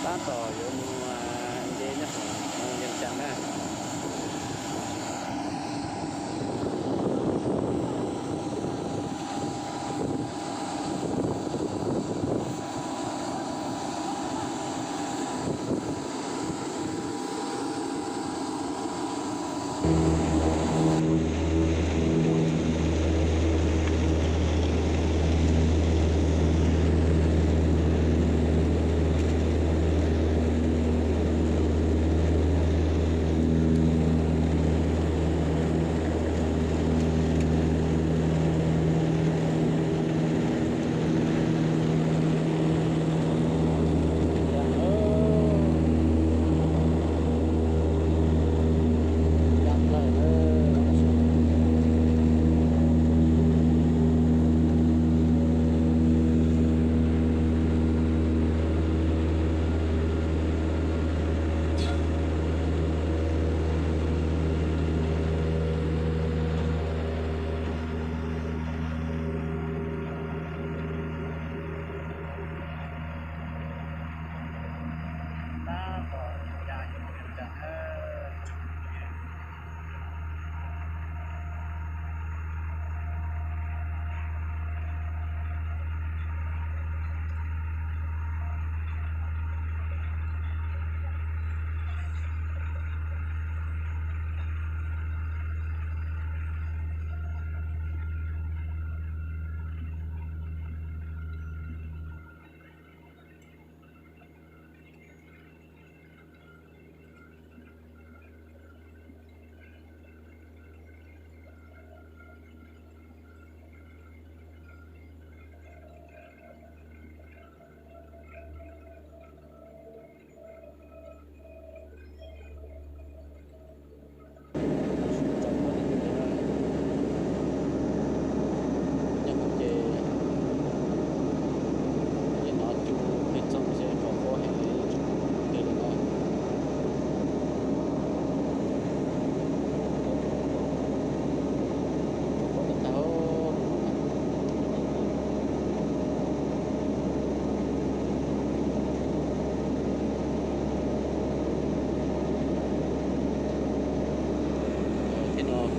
ta tỏ vô dễ nhất nhân chẳng này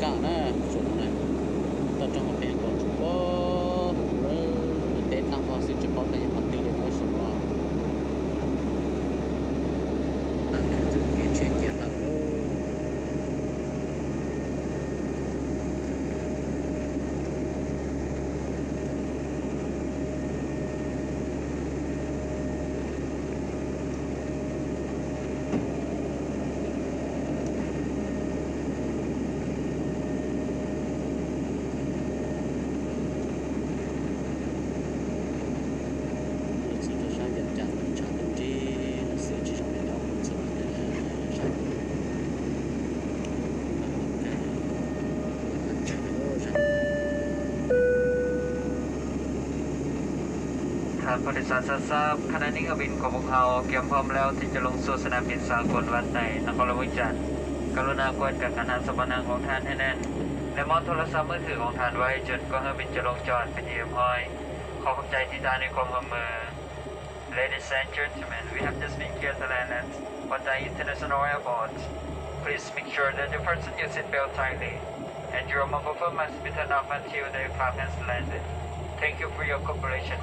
cả nè chỗ này ta trong một cái con chụp bó để tăng vào sự chụp bó tại nhà mặt tiền để nói số vào tăng cái chụp cái chuyện kia làผู้โดยสารทราบขณะนี้เครื่องบินของพวกเราเตรียมพร้อมแล้วที่จะลงสู่สนามบินสากลวันไหนนครหลวงวิจันทร์กรุณากดกับอาหารสมนาของท่านให้แน่นและมอบโทรศัพท์มือถือของท่านไว้จนกว่าเครื่องบินจะลงจอดเป็นเยี่ยมห้อยขอขอบใจที่ท่านในความร่วมมือ Ladies and gentlemen, we have just been cleared to land at Pattaya International Airport. Please make sure that you fasten your seatbelt tightly and your mobile phone must be turned off until the aircraft has landed. Thank you for your cooperation.